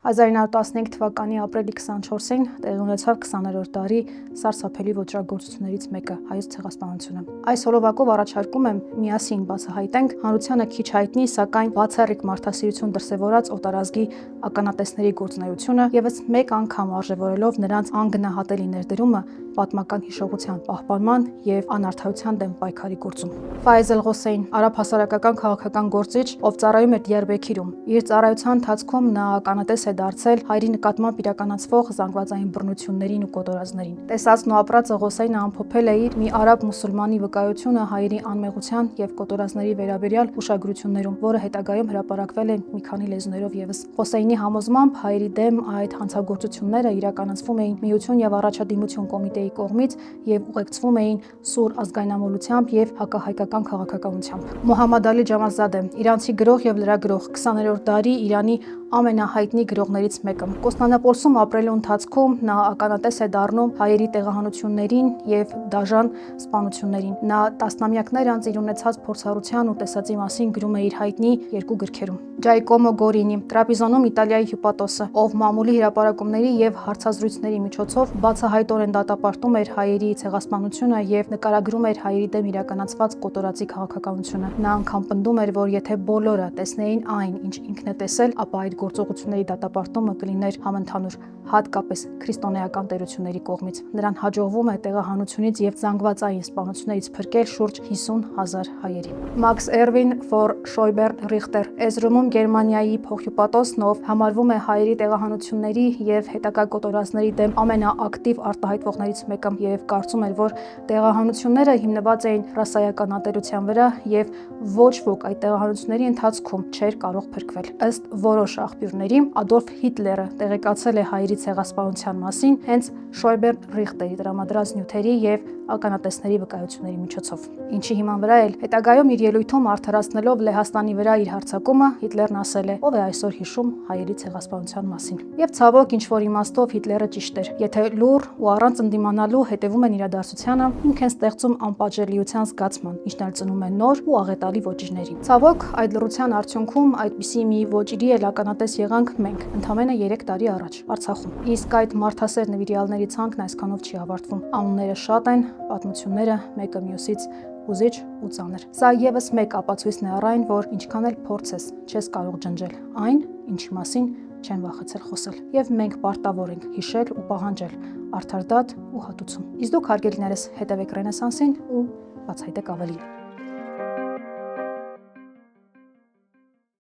1915 թվականի ապրիլի 24-ին տեղի ունեցավ 20-րդ դարի սարսափելի ոճրագործություններից մեկը՝ Հայոց ցեղասպանությունը։ Այս հոլովակով առաջարկում եմ միասին բացահայտենք հանրությանը քիչ հայտնի, սակայն բացառիկ մարդասիրություն դրսևորած օտարազգի ականատեսների գործունեությունը, ևս մեկ անգամ արժևորելով նրանց անգնահատելի ներդրումը պատմական հիշողության պահպանման և անարդարության դեմ պայքարի գործում։ Ֆայեզ Էլ-Ղոսեյն, արաբ հասարակական քաղաքական գործիչ, ով ծառայում էր Դիարբեքիրում, իր ծառայության ընթացքում նա ականատես է դարձել հայերի նկատմամբ իրականացվող զանգվածային բռնություններին ու կոտորածներին։ Տեսածն ու ապրածը Ղոսեյնը ամփոփել է իր «Մի արաբ մուսուլմանի վկայությունը հայերի անմեղության և կոտորածների վերաբերյալ» ուշագրություններում, որը հետագայում հրապարակվել է մի քանի լեզուներով ևս։ Ղոսեյնի համոզմամբ հայերի դեմ այդ հանցագործությունները իրականացվում էին Միություն և Առաջադիմություն կոմիտեի կողմից և ուղեկցվում էին սուր ազգայնամոլությամբ և հակահայկական քաղաքականությամբ։ Մոհամմադ Ալի Ջամալզադե, իրանցի գրող և լրագրող, 20-րդ դարի Իրանի ամենահայտնի գրողներից մեկը։ Կոստանդնուպոլսում ապրելու ընթացքում նա ականատես է դառնում հայերի տեղահանություններին և դաժան սպանություններին։ Նա տասնամյակներ անց իր ունեցած փորձառության ու տեսածի մասին գրում է իր հայտնի երկու գրքերում։ Ջայկոմո Գորինի, Տրապիզոնում Իտալիայի հյուպատոսը, ով մամուլի հրապարակումների և հարցազրույցների միջոցով բացահայտորեն դատապարտում էր հայերի ցեղասպանությունը և նկարագրում էր հայերի դեմ իրականացված կոտորածի քաղաքականությունը։ Նա անգամ պնդում էր, որ եթե բոլորը տեսնեին այն, ինչ ինքն է տեսել, ապա այդ գործողությունների դատապարտումը կլիներ համընդհանուր, հատկապես քրիստոնեական տերությունների կողմից։ Նրան հաջողվում է տեղահանությունից և զանգվածային սպանություններից փրկել շուրջ 50,000 հայերի։ Մաքս Էրվին ֆոր Շոյբերն Ռիխտեր, Էզրումում Գերմանիայի փոխհյուպատոսն, ով համարվում է հայերի տեղահանությունների և հետագա կոտորածների դեմ ամենաակտիվ արտահայտվողներից մեկը և կարծում էր, որ տեղահանությունները հիմնված էին ռասայական ատելության վրա և ոչ ոք այդ տեղահանությունների ընթացքում չէր կարող փրկվել։ Ըստ որոշ աղբյուրների, Ադոլֆ Հիտլերը տեղեկացել է հայերի ցեղասպանության մասին հենց Շոյբերն Ռիխտերի տրամադրած նյութերի և ականատեսների վկայությունների միջոցով, ինչի հիման վրա էլ հետագայում իր ելույթում արդարացնելով Լեհաստանի վրա իր հարձակումը, Հիտլերն ասել է. «Ով է այսօր հիշում հայերի ցեղասպանության մասին»։ Եվ ցավոք, ինչ-որ իմաստով Հիտլերը ճիշտ էր։ Եթե լուռ ու առանց ընդդիմանալու հետևում են իրադարձությանը, հիմք են ստեղծում անպատժելիության զգացման, ինչն էլ ծնում է նոր ու աղետալի ոճիրների։ Ցավոք, այդ լռության արդյունքում այդպիսի մի ոճիրի էլ ականատես եղանք մենք ընդամենը 3 տարի առաջ Արցախում։ Իսկ այդ մարդասեր նվիրյալների ցանկն այսքանով չի ավարտվում։ Անունները շատ են, պատմությունները մեկը մյուսից հուզիչ ու ծանր։ Սա ևս մեկ ապացույցն է առ այն, որ ինչքան էլ փորձես, չես կարող ջնջել այն, ինչի մասին չեն վախեցել խոսել։ Եվ մենք պարտավոր ենք հիշել ու պահանջել արդար դատ ու հատուցում։ Իսկ դուք, հարգելիներս, հետևեք Ռենեսանսին ու բացահայտեք ավելին։